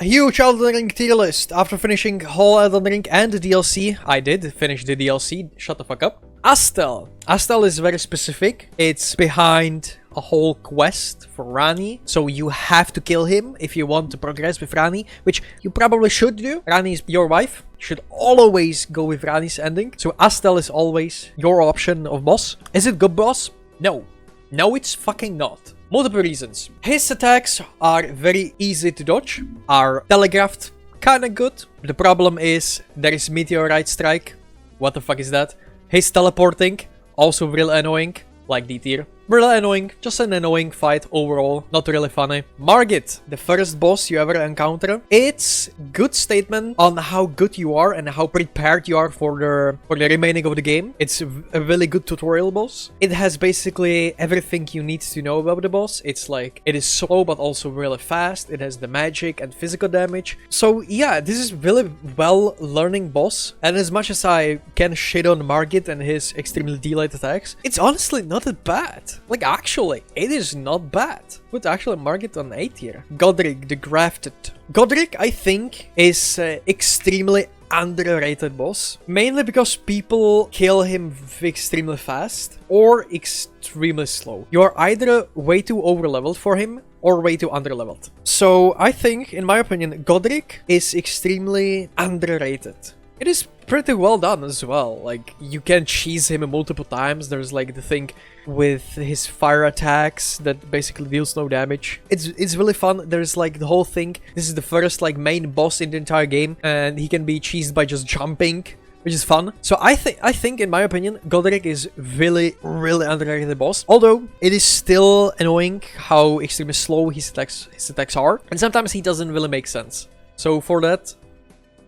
Huge Elden Ring tier list. After finishing whole Elden Ring and the DLC, I did finish the DLC, shut the fuck up. Astel. Astel is very specific. It's behind a whole quest for Rani, so you have to kill him if you want to progress with Rani, which you probably should do. Rani is your wife. You should always go with Rani's ending. So Astel is always your option of boss. Is it good boss? No. No, it's fucking not. Multiple reasons. His attacks are very easy to dodge, are telegraphed kinda good. The problem is there is Meteorite Strike. What the fuck is that? His teleporting, also real annoying, like D tier. Real annoying, just an annoying fight overall, not really funny. Margit, the first boss you ever encounter. It's good statement on how good you are and how prepared you are for the remaining of the game. It's a really good tutorial boss. It has basically everything you need to know about the boss. It's like, it is slow but also really fast. It has the magic and physical damage. So yeah, this is really well learning boss. And as much as I can shit on Margit and his extremely delayed attacks, it's honestly not that bad. Like, actually, it is not bad. Put actually Margit on A tier. Godric, the Grafted. Godric, I think, is extremely underrated boss. Mainly because people kill him extremely fast or extremely slow. You are either way too overleveled for him or way too underleveled. So I think, in my opinion, Godric is extremely underrated. It is pretty well done as well. Like, you can cheese him multiple times. There's like the thing with his fire attacks that basically deals no damage. It's really fun. There's like the whole thing. This is the first like main boss in the entire game, and he can be cheesed by just jumping, which is fun. So I think in my opinion, Godric is really underrated boss. Although it is still annoying how extremely slow his attacks are, and sometimes he doesn't really make sense. So for that,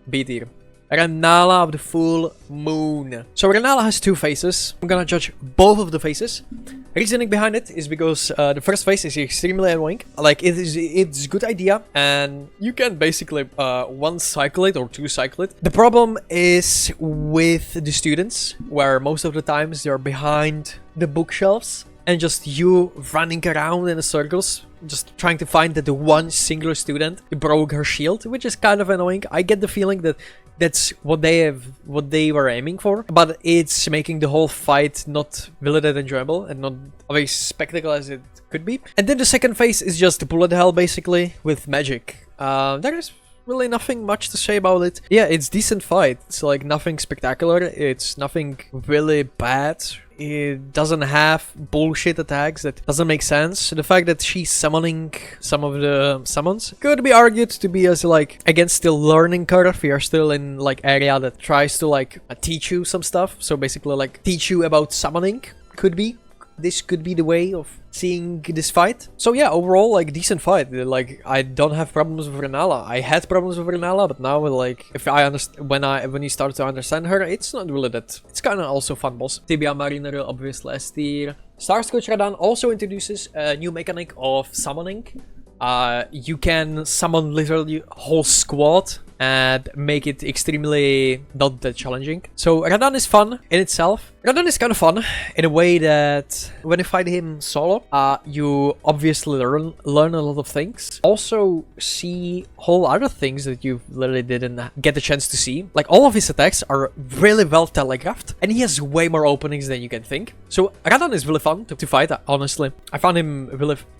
B tier. Renala of the Full Moon. So Renala has two faces. I'm gonna judge both of the faces. Reasoning behind it is because the first face is extremely annoying. Like, it's a good idea, and you can basically one cycle it or two cycle it. The problem is with the students, where most of the times they're behind the bookshelves and just you running around in the circles, just trying to find that the one singular student who broke her shield, which is kind of annoying. I get the feeling that that's what they were aiming for, but it's making the whole fight not really that enjoyable and not of a spectacle as it could be. And then the second phase is just bullet hell, basically, with magic. There is really nothing much to say about it. Yeah, it's decent fight. It's like nothing spectacular. It's nothing really bad. It doesn't have bullshit attacks that doesn't make sense. The fact that she's summoning some of the summons could be argued to be as like, against the learning curve. You're still in like area that tries to like teach you some stuff. So basically like teach you about summoning. This could be the way of seeing this fight. So yeah, overall, like, decent fight. Like, I don't have problems with Renala. I had problems with Renala, but now, like, if I understand, when you start to understand her, it's not really that. It's kind of also fun boss. Tibia Mariner, obviously, S tier. Starscoach Radan also introduces a new mechanic of summoning. You can summon literally a whole squad and make it extremely not that challenging. So Radan is fun in itself. Radan is kind of fun in a way that when you fight him solo, you obviously learn a lot of things. Also see whole other things that you literally didn't get the chance to see. Like, all of his attacks are really well telegraphed, and he has way more openings than you can think. So Radan is really fun to fight, honestly. I found him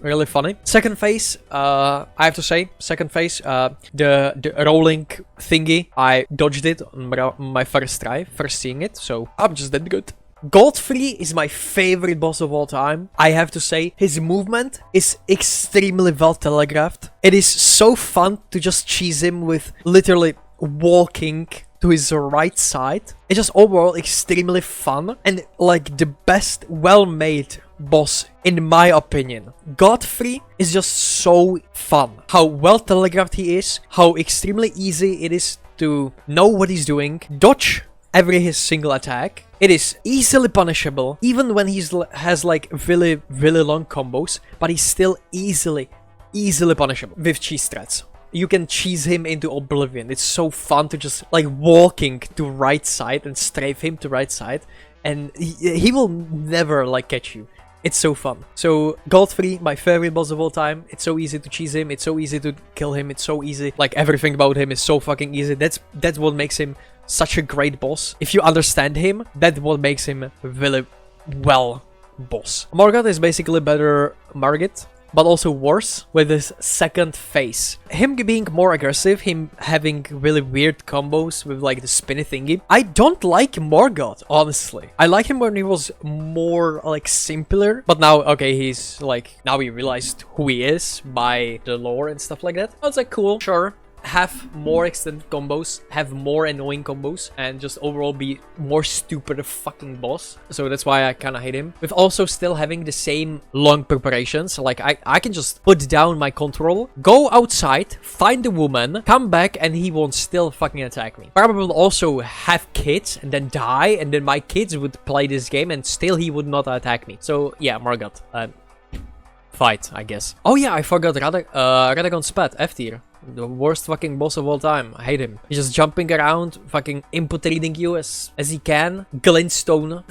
really funny. Second phase, I have to say, the rolling thingy, I dodged it on my first try, first seeing it, so I'm just that good. Godfrey is my favorite boss of all time. I have to say, his movement is extremely well telegraphed. It is so fun to just cheese him with literally walking to his right side. It's just overall extremely fun and like the best well-made boss in my opinion. Godfrey is just so fun. How well telegraphed he is, how extremely easy it is to know what he's doing, dodge his single attack. It is easily punishable, even when he has like really long combos, but he's still easily punishable with cheese strats. You can cheese him into oblivion. It's so fun to just like walking to right side and strafe him to right side, and he will never like catch you. It's so fun. So Godfrey, my favorite boss of all time. It's so easy to cheese him. It's so easy to kill him. It's so easy. Like everything about him is so fucking easy. That's what makes him such a great boss. If you understand him, that's what makes him really well boss. Morgoth is basically better Margit, but also worse with his second phase. Him being more aggressive, him having really weird combos with like the spinny thingy. I don't like Morgoth, honestly. I like him when he was more like simpler, but now, okay, he's like, now we realized who he is by the lore and stuff like that. I was like, cool, sure. Have more extended combos, have more annoying combos, and just overall be more stupid fucking boss. So that's why I kind of hate him. With also still having the same long preparations. Like I can just put down my control, go outside, find a woman, come back, and he won't still fucking attack me. Probably will also have kids and then die, and then my kids would play this game and still he would not attack me. So yeah, Morgoth. Fight, I guess. Oh yeah, I forgot Radagon's pet, F tier. The worst fucking boss of all time. I hate him. He's just jumping around, fucking input reading you as he can. Glintstone,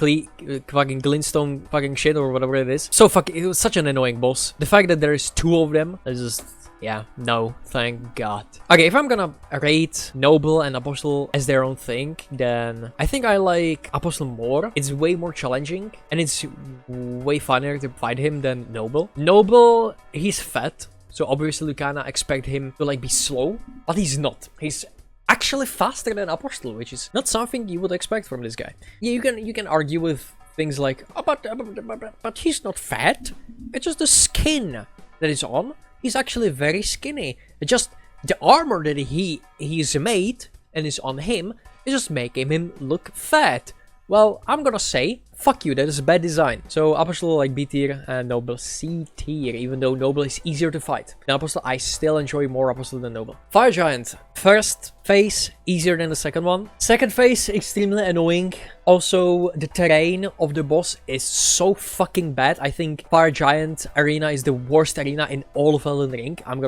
fucking glintstone fucking shit or whatever it is. So fucking, it was such an annoying boss. The fact that there is two of them is just, yeah, no, thank God. Okay, if I'm gonna rate Noble and Apostle as their own thing, then I think I like Apostle more. It's way more challenging, and it's way funnier to fight him than Noble. Noble, he's fat, so obviously you kinda expect him to like be slow, but he's not. He's actually faster than Apostle, which is not something you would expect from this guy. Yeah, you can argue with things like, oh, but he's not fat. It's just the skin that is on. He's actually very skinny. It's just the armor that he's made and is on him is just making him look fat. Well, I'm gonna say, fuck you, that is bad design. So Apostle like B tier and Noble C tier, even though Noble is easier to fight. Than Apostle, I still enjoy more Apostle than Noble. Fire Giant, first phase, easier than the second one. Second phase, extremely annoying. Also, the terrain of the boss is so fucking bad. I think Fire Giant arena is the worst arena in all of Elden Ring. I'm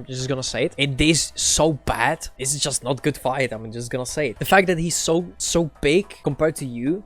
just gonna say it. It is so bad. It's just not good fight. I'm just gonna say it. The fact that he's so big compared to you,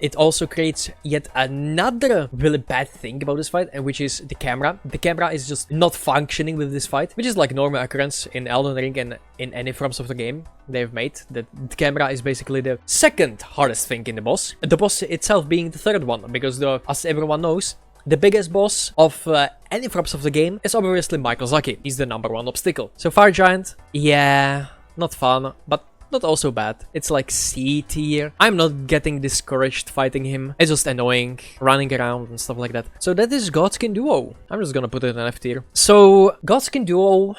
it also creates yet another really bad thing about this fight, which is the camera. The camera is just not functioning with this fight, which is like normal occurrence in Elden Ring and in any forms of the game they've made. The camera is basically the second hardest thing in the boss. The boss itself being the third one, because as everyone knows, the biggest boss of any forms of the game is obviously Michael Zaki. He's the #1 obstacle. So Fire Giant, yeah, not fun, but not also bad. It's like C tier. I'm not getting discouraged fighting him. It's just annoying, running around and stuff like that. So that is Godskin Duo. I'm just gonna put it in F tier. So Godskin Duo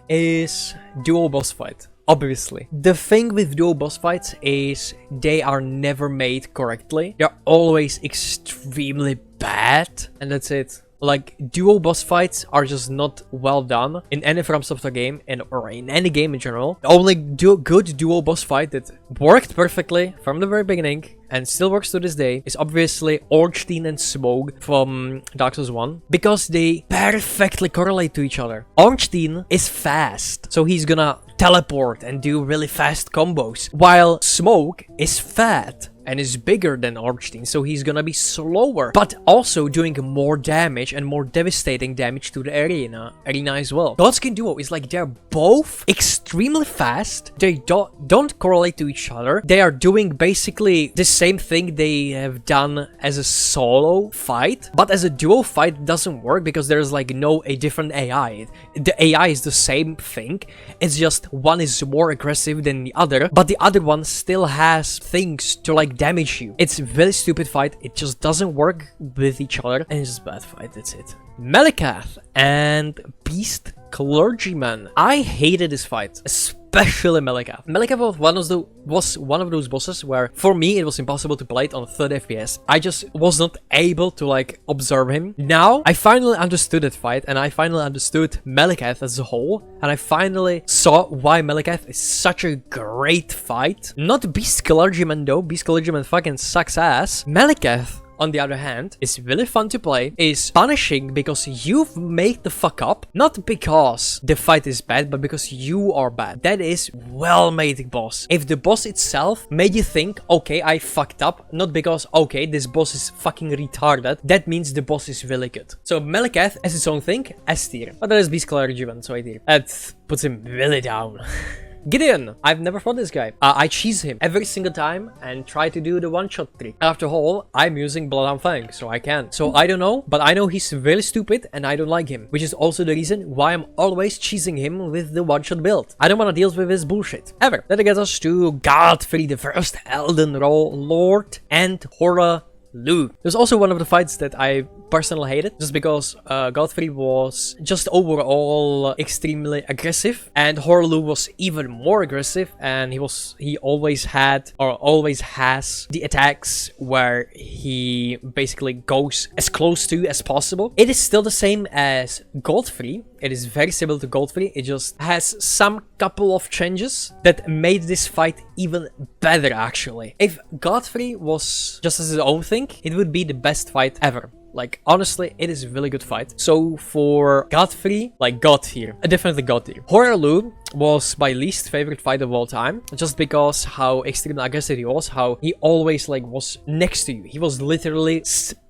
is duo boss fight. Obviously. The thing with duo boss fights is they are never made correctly. They're always extremely bad, and that's it. Like, duo boss fights are just not well done in any forms of the game or in any game in general. The only good duo boss fight that worked perfectly from the very beginning and still works to this day is obviously Ornstein and Smoke from Dark Souls 1, because they perfectly correlate to each other. Ornstein is fast, so he's gonna teleport and do really fast combos, while Smoke is fat and is bigger than Ornstein, so he's gonna be slower, but also doing more damage and more devastating damage to the arena as well. Godskin Duo is like, they're both extremely fast, they don't correlate to each other, they are doing basically the same thing they have done as a solo fight, but as a duo fight it doesn't work because there's like a different AI. The AI is the same thing, it's just one is more aggressive than the other, but the other one still has things to like damage you. It's a very stupid fight, it just doesn't work with each other, and it's just a bad fight, that's it. Melikath and Beast Clergyman. I hated this fight, especially Melikath. Melikath was one of those bosses where, for me, it was impossible to play it on 30 FPS. I just was not able to, like, observe him. Now, I finally understood that fight, and I finally understood Melikath as a whole, and I finally saw why Melikath is such a great fight. Not Beast Clergyman, though. Beast Clergyman fucking sucks ass. Melikath on the other hand, is really fun to play, is punishing because you've made the fuck up, not because the fight is bad, but because you are bad. That is well-made boss. If the boss itself made you think, okay, I fucked up, not because, okay, this boss is fucking retarded, that means the boss is really good. So Meliketh has its own thing, S tier. But that is Beast Color Juven, so I tier. That puts him really down. Gideon! I've never fought this guy. I cheese him every single time and try to do the one-shot trick. After all, I'm using Bloodhound Fang, so I can. So I don't know, but I know he's really stupid and I don't like him. Which is also the reason why I'm always cheesing him with the one-shot build. I don't want to deal with his bullshit. Ever. That gets us to Godfrey, the first Elden Lord, and Horror Lou. There's also one of the fights that I personally hated, just because Godfrey was just overall extremely aggressive, and Horlu was even more aggressive, and he always had or always has the attacks where he basically goes as close to you as possible. It is still the same as Godfrey. It is very similar to Godfrey. It just has some couple of changes that made this fight even better, actually. If Godfrey was just as his own thing, it would be the best fight ever. Like, honestly, it is a really good fight. So for Godfrey, like God tier, definitely God tier. Horaloo was my least favorite fight of all time, just because how extremely aggressive he was, how he always like was next to you. He was literally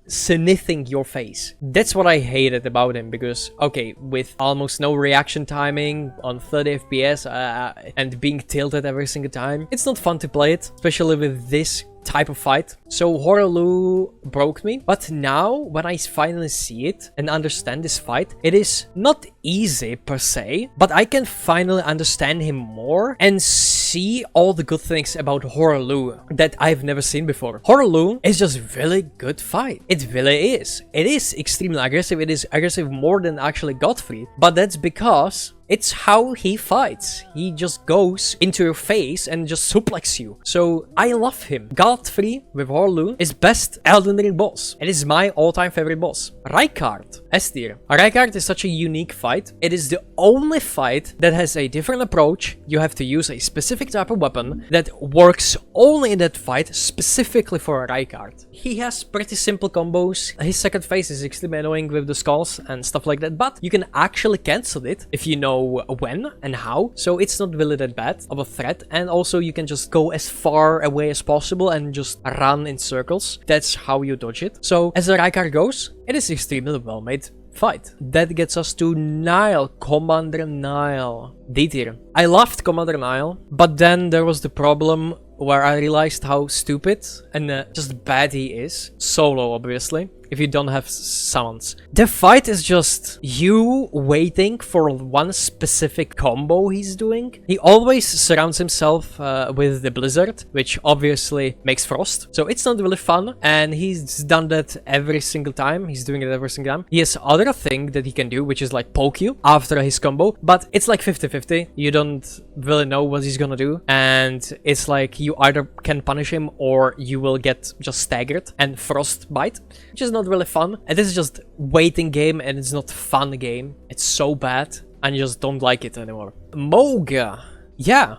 sniffing your face. That's what I hated about him, because okay, with almost no reaction timing on 30 FPS and being tilted every single time, it's not fun to play it, especially with this type of fight. So Horaloo broke me, but now when I finally see it and understand this fight, it is not easy per se, but I can finally understand him more and see all the good things about Horaloo that I've never seen before. Horaloo is just really good fight. It really is. It is extremely aggressive. It is aggressive more than actually Godfrey, but that's because it's how he fights. He just goes into your face and just suplex you. So I love him. Godfrey with Horaloo is best Elden Ring boss. It is my all-time favorite boss. Rykard, S tier. Rykard is such a unique fight. It is the only fight that has a different approach. You have to use a specific type of weapon that works only in that fight specifically for Rykard. He has pretty simple combos. His second phase is extremely annoying with the skulls and stuff like that, but you can actually cancel it if you know when and how, so it's not really that bad of a threat. And also you can just go as far away as possible and just run in circles. That's how you dodge it. So as the Rykard goes, it is extremely well made fight. That gets us to Nile, Commander Nile, D tier. I loved Commander Nile, but then there was the problem where I realized how stupid and just bad he is. Solo, obviously, if you don't have summons. The fight is just you waiting for one specific combo he's doing. He always surrounds himself with the Blizzard, which obviously makes Frost. So it's not really fun, and he's done that every single time. He's doing it every single time. He has other thing that he can do, which is like poke you after his combo, but it's like 50-50. You don't really know what he's gonna do, and it's like you either can punish him or you will get just staggered and frostbite, which is not really fun. And this is just waiting game, and it's not fun game. It's so bad and you just don't like it anymore. Moga, yeah,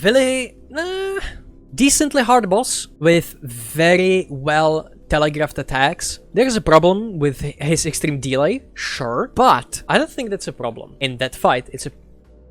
really decently hard boss with very well telegraphed attacks. There's a problem with his extreme delay, sure, but I don't think that's a problem in that fight. It's a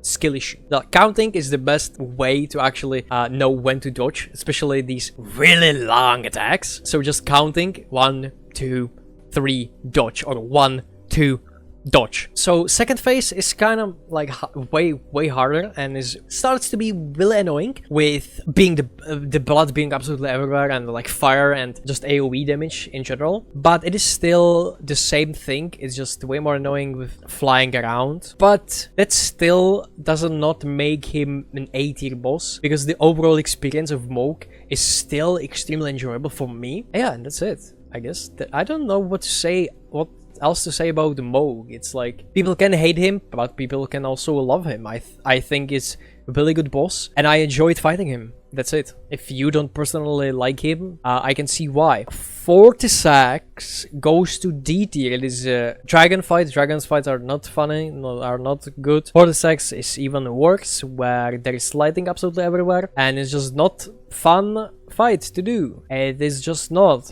skill issue. The counting is the best way to actually know when to dodge, especially these really long attacks. So just counting 1, 2, 3, dodge, or 1, 2, dodge. So second phase is kind of like way harder, and starts to be really annoying with being the blood being absolutely everywhere, and like fire and just AoE damage in general. But it is still the same thing. It's just way more annoying with flying around. But that still does not make him an A tier boss, because the overall experience of Moog is still extremely enjoyable for me. Yeah, and that's it. I guess I don't know what to say. What else to say about the Moog? It's like people can hate him, but people can also love him. I think it's a really good boss, and I enjoyed fighting him. That's it. If you don't personally like him, I can see why. Fortisax goes to D tier. It is a dragon fight. Dragon's fights are not funny, are not good. Fortisax is even worse, where there is lighting absolutely everywhere, and it's just not fun fight to do. It is just not.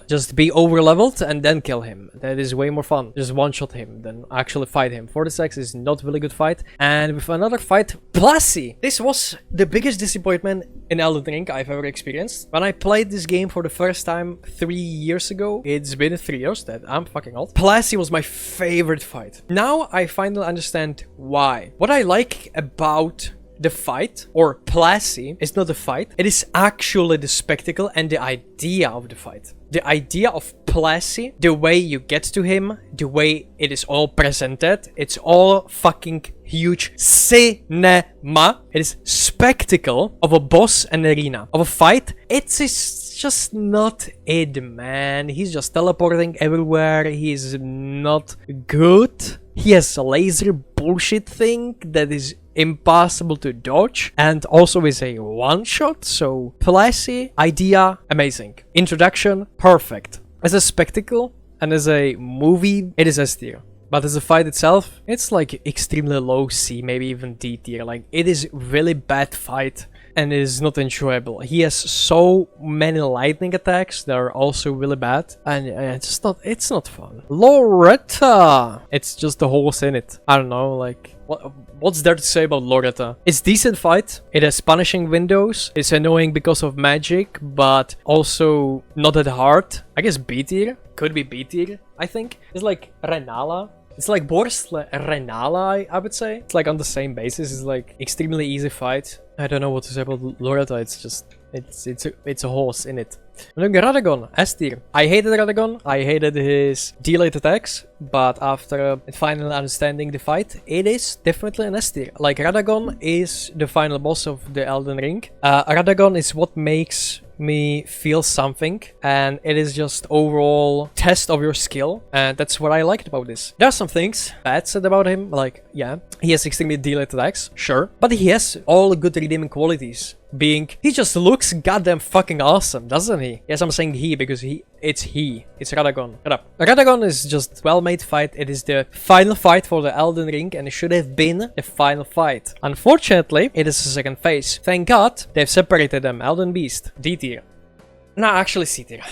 Just be over leveled and then kill him. That is way more fun. Just one-shot him than actually fight him. 46 is not really good fight. And with another fight, Plassi. This was the biggest disappointment in Elden Ring I've ever experienced. When I played this game for the first time 3 years ago, it's been 3 years that I'm fucking old. Plassi was my favorite fight. Now I finally understand why. What I like about the fight, or Plassi, is not a fight. It is actually the spectacle and the idea of the fight. The idea of Plassi, the way you get to him, the way it is all presented, it's all fucking huge cinema. It is spectacle of a boss and arena. Of a fight, it is just not it, man. He's just teleporting everywhere. He is not good. He has a laser bullshit thing that is impossible to dodge and also is a one-shot. So Plassi, idea, amazing. Introduction, perfect. As a spectacle and as a movie, it is S tier. But as a fight itself, it's like extremely low C, maybe even D tier. Like, it is really bad fight and it is not enjoyable. He has so many lightning attacks that are also really bad, and it's not fun. Loretta! It's just the holes in it. I don't know, like, what's there to say about Loretta? It's decent fight. It has punishing windows. It's annoying because of magic, but also not that hard. I guess B tier. Could be B tier, I think. It's like Renala. It's like Borsle Renala, I would say. It's like on the same basis. It's like extremely easy fight. I don't know what to say about Loretta. It's just it's a horse in it. And then Radagon, S tier. I hated Radagon. I hated his delayed attacks, but after finally understanding the fight, it is definitely an S tier. Like, Radagon is the final boss of the Elden Ring. Radagon is what makes me feel something, and it is just overall test of your skill, and that's what I liked about this. There are some things bad said about him, like, yeah, he has extremely delayed attacks, sure, but he has all good redeeming qualities. Being, he just looks goddamn fucking awesome, doesn't he? Yes, I'm saying he because it's Radagon. Shut up. Radagon is just well-made fight. It is the final fight for the Elden Ring, and it should have been the final fight. Unfortunately, it is the second phase. Thank God they've separated them. Elden Beast, D tier. No, actually C tier.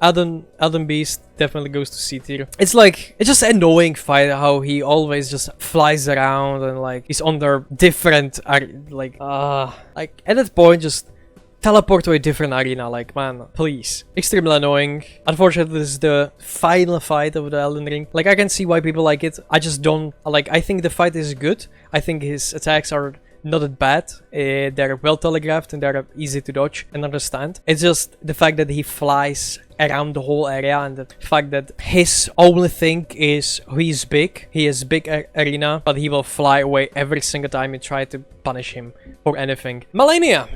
Elden Beast definitely goes to C tier. It's like, it's just an annoying fight how he always just flies around and like he's under different like at that point just teleport to a different arena. Like, man, please. Extremely annoying. Unfortunately, this is the final fight of the Elden Ring. Like, I can see why people like it. I just don't like. I think the fight is good. I think his attacks are not that bad. They're well telegraphed and they're easy to dodge and understand. It's just the fact that he flies around the whole area and the fact that his only thing is he's big. He has big arena, but he will fly away every single time you try to punish him for anything. Malenia!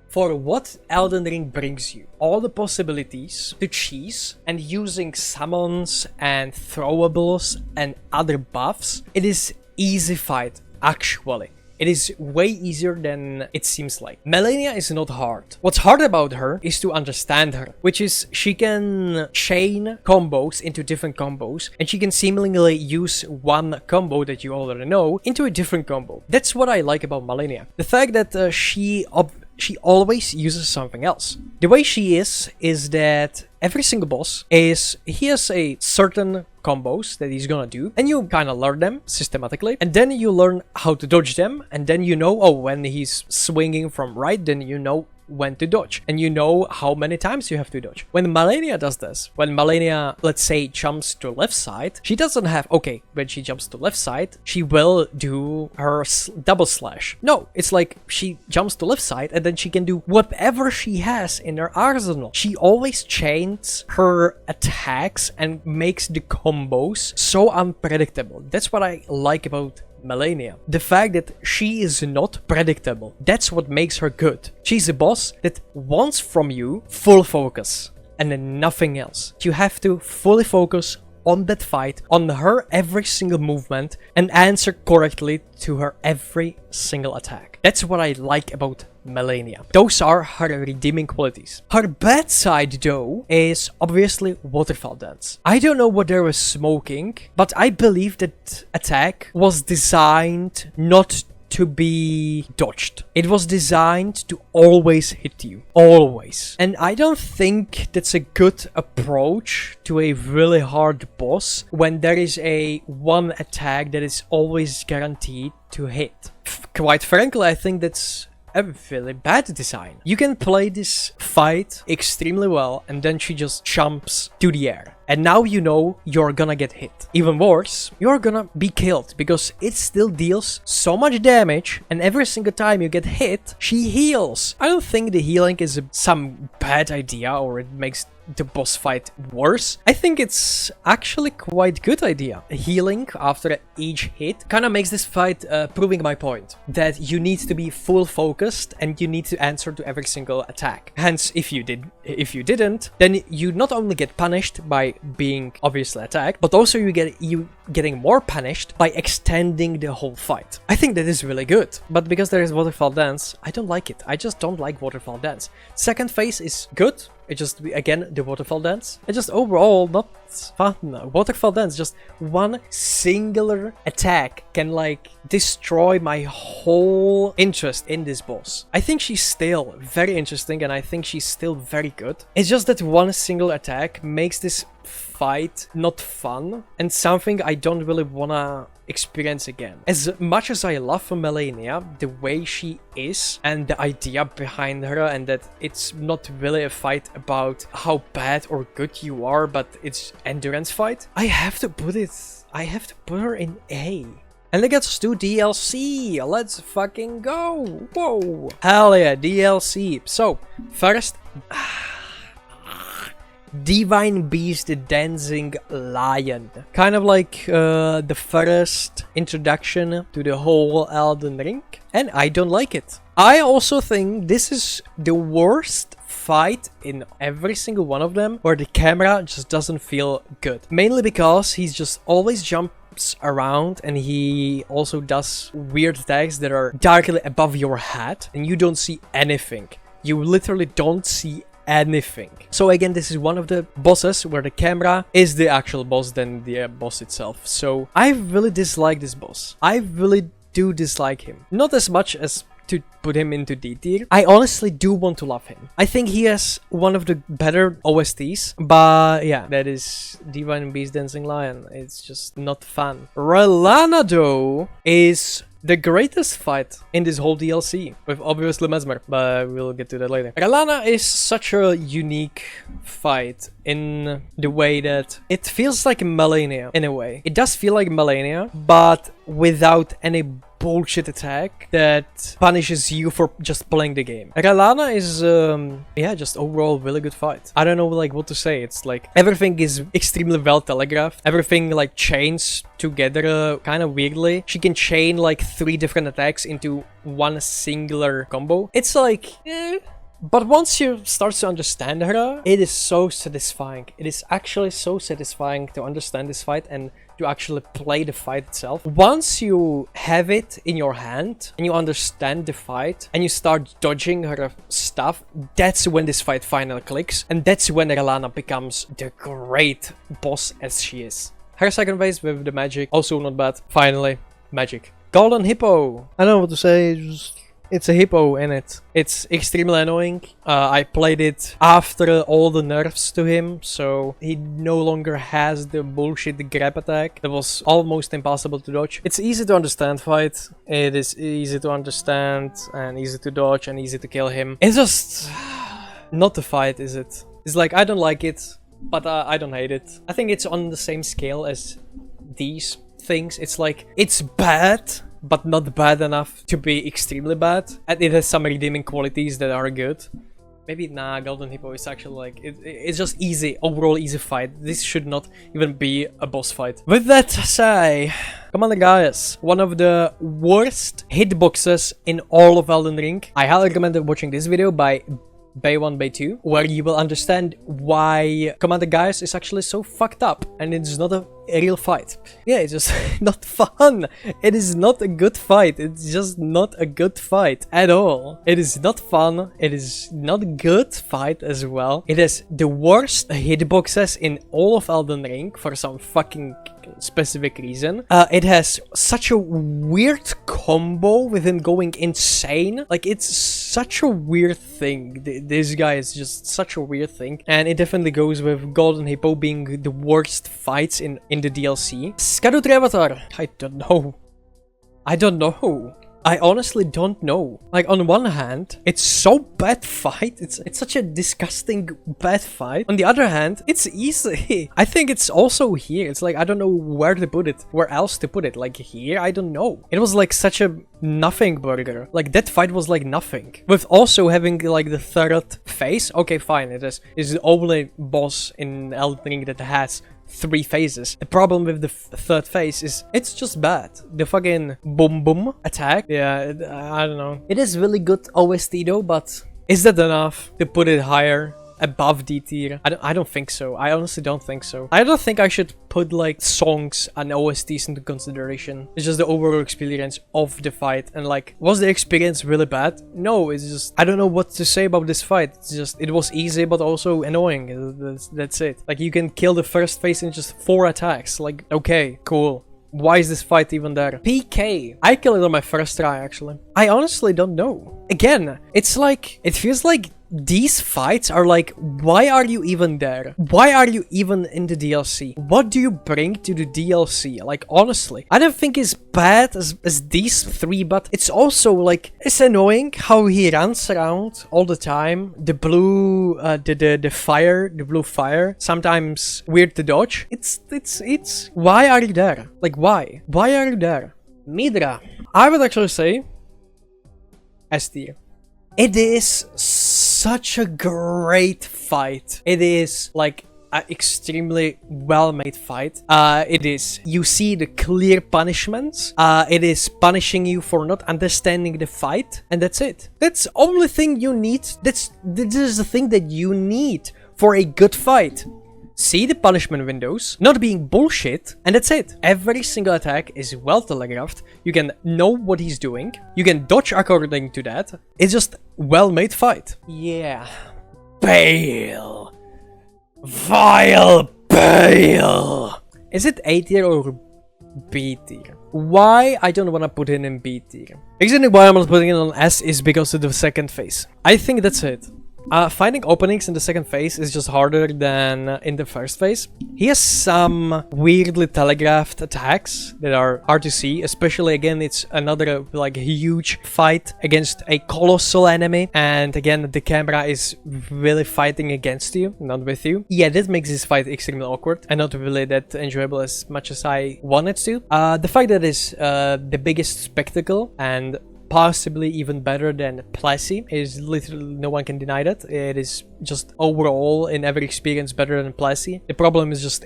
For what Elden Ring brings you, all the possibilities to cheese and using summons and throwables and other buffs, it is easy fight, actually. It is way easier than it seems like. Malenia is not hard. What's hard about her is to understand her, which is she can chain combos into different combos, and she can seemingly use one combo that you already know into a different combo. That's what I like about Malenia. The fact that she always uses something else. The way she is that every single boss he has a certain combos that he's gonna do, and you kind of learn them systematically, and then you learn how to dodge them, and then you know, oh, when he's swinging from right, then you know when to dodge, and you know how many times you have to dodge. When Malenia does this, when Malenia, let's say, jumps to left side, she doesn't have, okay, when she jumps to left side, she will do her double slash. No, it's like she jumps to left side and then she can do whatever she has in her arsenal. She always chains her attacks and makes the combos so unpredictable. That's what I like about Malenia. The fact that she is not predictable. That's what makes her good. She's a boss that wants from you full focus and then nothing else. You have to fully focus on that fight, on her every single movement, and answer correctly to her every single attack. That's what I like about Malenia. Those are her redeeming qualities. Her bad side, though, is obviously Waterfall Dance. I don't know what they were smoking, but I believe that attack was designed not to be dodged. It was designed to always hit you. Always. And I don't think that's a good approach to a really hard boss when there is a one attack that is always guaranteed to hit. Quite frankly, I think that's a really bad design. You can play this fight extremely well and then she just jumps to the air. And now you know you're gonna get hit. Even worse, you're gonna be killed because it still deals so much damage and every single time you get hit, she heals. I don't think the healing is some bad idea or it makes the boss fight worse. I think it's actually quite good idea. Healing after each hit kind of makes this fight proving my point that you need to be full focused and you need to answer to every single attack. Hence, if you didn't, then you not only get punished by being obviously attacked, but also you getting more punished by extending the whole fight. I think that is really good, but because there is waterfall dance, I don't like it. I just don't like waterfall dance. Second phase is good. It just, again, the waterfall dance. It's just overall not fun. Waterfall dance, just one singular attack can like destroy my whole interest in this boss. I think she's still very interesting and I think she's still very good. It's just that one single attack makes this fight not fun and something I don't really wanna experience again. As much as I love Melania, the way she is and the idea behind her and that it's not really a fight about how bad or good you are, but it's endurance fight, I have to put her in A. And let's get to DLC. Let's fucking go. Whoa. Hell yeah, DLC. So, first, Divine Beast, the Dancing Lion. Kind of like the first introduction to the whole Elden Ring. And I don't like it. I also think this is the worst fight in every single one of them where the camera just doesn't feel good. Mainly because he's just always jumps around and he also does weird attacks that are directly above your head and you don't see anything. You literally don't see anything. So again, this is one of the bosses where the camera is the actual boss than the boss itself. So I really dislike this boss. I really do dislike him. Not as much as to put him into D tier. I honestly do want to love him. I think he has one of the better OSTs, but yeah, that is Divine Beast Dancing Lion. It's just not fun. Relana though is the greatest fight in this whole DLC, with obviously Mesmer, but we'll get to that later. Relana is such a unique fight in the way that it feels like Melania in a way. It does feel like Melania, but without any bullshit attack that punishes you for just playing the game. Relana is, yeah, just overall really good fight. I don't know like what to say. It's like everything is extremely well telegraphed. Everything like chains together kind of weirdly. She can chain like 3 different attacks into one singular combo. It's like, but once you start to understand her, it is so satisfying. It is actually so satisfying to understand this fight and to actually play the fight itself. Once you have it in your hand and you understand the fight and you start dodging her stuff, that's when this fight finally clicks. And that's when Relana becomes the great boss as she is. Her second phase with the magic, also not bad. Finally, magic. Golden Hippo. I don't know what to say, it's a hippo in it. It's extremely annoying. I played it after all the nerfs to him, so he no longer has the bullshit grab attack that was almost impossible to dodge. It's easy to understand fight. It is easy to understand and easy to dodge and easy to kill him. It's just not the fight, is it? It's like I don't like it, but I don't hate it. I think it's on the same scale as these things. It's like it's bad, but not bad enough to be extremely bad. And it has some redeeming qualities that are good. Maybe, nah, Golden Hippo is actually like, it's just easy, overall easy fight. This should not even be a boss fight. With that said, Commander Gaius, one of the worst hitboxes in all of Elden Ring. I highly recommend watching this video by Bay1, Bay2, where you will understand why Commander Gaius is actually so fucked up and it's not a real fight. Yeah, it's just not fun. It is not a good fight. It's just not a good fight at all. It is not fun. It is not a good fight as well. It has the worst hitboxes in all of Elden Ring for some fucking specific reason. It has such a weird combo with him going insane. Like, it's such a weird thing. This guy is just such a weird thing. And it definitely goes with Golden Hippo being the worst fights in the DLC. Skadu Avatar. I don't know. I don't know. I honestly don't know. Like, on one hand, it's so bad fight. It's such a disgusting bad fight. On the other hand, it's easy. I think it's also here. It's like, I don't know where to put it. Where else to put it? Like, here? I don't know. It was like such a nothing burger. Like, that fight was like nothing. With also having like the third phase. Okay, fine. It's the only boss in Elden Ring that has 3 phases. The problem with the third phase is it's just bad. The fucking boom boom attack. Yeah, I don't know. It is really good OST though, but is that enough to put it higher? Above D tier? I don't think so. I honestly don't think so. I don't think I should put like songs and OSTs into consideration. It's just the overall experience of the fight. And like, was the experience really bad? No, it's just, I don't know what to say about this fight. It's just, it was easy but also annoying. That's it. Like, you can kill the first phase in just 4 attacks. Like, okay, cool. Why is this fight even there? PK. I killed it on my first try, actually. I honestly don't know. Again, it's like, it feels like these fights are like, why are you even there? Why are you even in the DLC? What do you bring to the DLC? Like, honestly, I don't think it's bad as these 3, but it's also like, it's annoying how he runs around all the time. The blue, the blue fire, sometimes weird to dodge. It's, why are you there? Like, why? Why are you there? Midra. I would actually say S tier. It is such a great fight. It is like an extremely well-made fight. It is. You see the clear punishments. It is punishing you for not understanding the fight, and that's it. That's the only thing you need. This is the thing that you need for a good fight. See the punishment windows, not being bullshit, and that's it. Every single attack is well telegraphed. You can know what he's doing. You can dodge according to that. It's just well-made fight. Yeah. Bale. Vile Bale. Is it A tier or B tier? Why I don't want to put it in B tier? The reason why I'm not putting it on S is because of the second phase. I think that's it. Finding openings in the second phase is just harder than in the first phase. He has some weirdly telegraphed attacks that are hard to see, especially again, it's another like huge fight against a colossal enemy, and again, the camera is really fighting against you, not with you. Yeah, that makes this fight extremely awkward and not really that enjoyable as much as I wanted to. The fact that it's the biggest spectacle and possibly even better than Plessy is literally, no one can deny that. It is just overall in every experience better than Plessy. The problem is just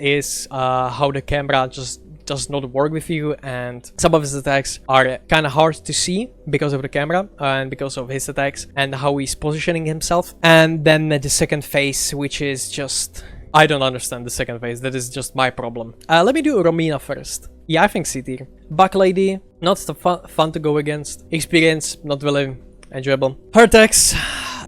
how the camera just does not work with you, and some of his attacks are kind of hard to see because of the camera and because of his attacks and how he's positioning himself. And then the second phase, which is just, I don't understand the second phase. That is just my problem. Let me do Romina first. Yeah, I think C tier. Buck Lady, not so fun to go against. Experience, not really enjoyable. Her attacks,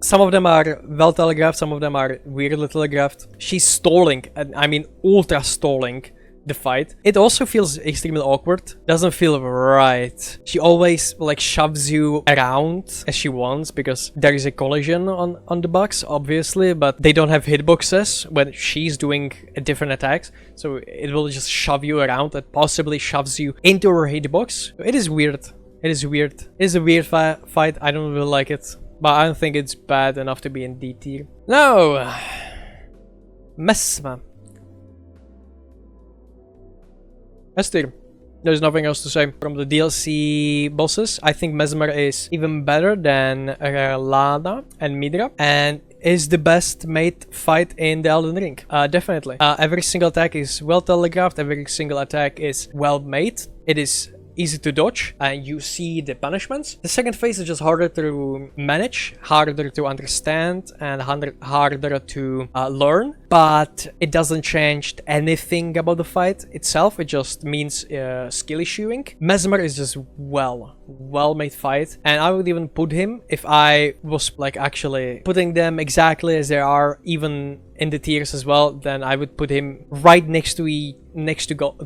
some of them are well telegraphed, some of them are weirdly telegraphed. She's stalling, and I mean ultra stalling the fight. It also feels extremely awkward. Doesn't feel right. She always like shoves you around as she wants because there is a collision on the box, obviously, but they don't have hitboxes when she's doing different attacks. So it will just shove you around and possibly shoves you into her hitbox. It is weird. It is weird. It is a weird fight. I don't really like it, but I don't think it's bad enough to be in D tier. No! Mesma. S tier. There's nothing else to say. From the DLC bosses, I think Mesmer is even better than Lada and Midra, and is the best made fight in the Elden Ring. Definitely. Every single attack is well telegraphed, every single attack is well made. It is easy to dodge, and you see the punishments. The second phase is just harder to manage, harder to understand, and harder to learn. but it doesn't change anything about the fight itself. It just means skill issuing. Mesmer is just well-made fight, and I would even put him, if I was like actually putting them exactly as they are, even in the tiers as well, then I would put him right next to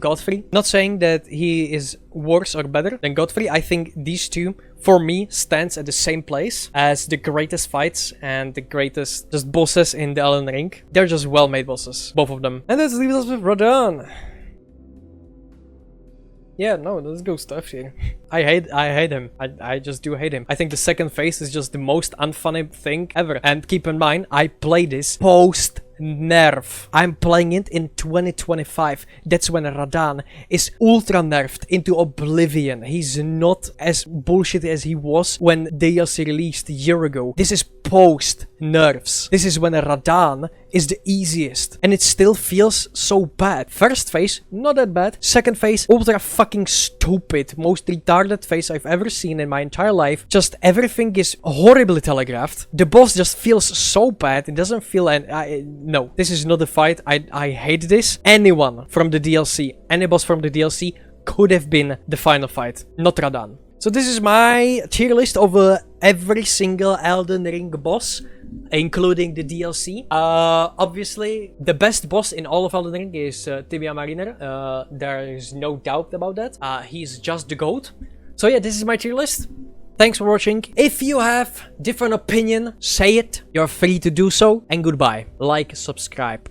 Godfrey. Not saying that he is worse or better than Godfrey. I think these two, for me, stands at the same place as the greatest fights and the greatest just bosses in the Elden Ring. They're just well-made bosses, both of them. And that leaves us with Radahn. Yeah, no, let's go stuff here. I hate him. I just do hate him. I think the second phase is just the most unfunny thing ever. And keep in mind, I play this post-nerf. I'm playing it in 2025. That's when Radahn is ultra nerfed into oblivion. He's not as bullshit as he was when DLC released a year ago. This is post-nerfs. This is when Radahn is the easiest. And it still feels so bad. First phase, not that bad. Second phase, ultra fucking stupid. Most retarded phase I've ever seen in my entire life. Just everything is horribly telegraphed. The boss just feels so bad. It doesn't feel... no, this is not a fight. I hate this. Anyone from the DLC, any boss from the DLC could have been the final fight. Not Radahn. So this is my tier list of every single Elden Ring boss, including the DLC. Obviously, the best boss in all of Elden Ring is Tibia Mariner. There is no doubt about that. He's just the GOAT. So yeah, this is my tier list. Thanks for watching. If you have different opinion, say it. You're free to do so. And goodbye. Like, subscribe.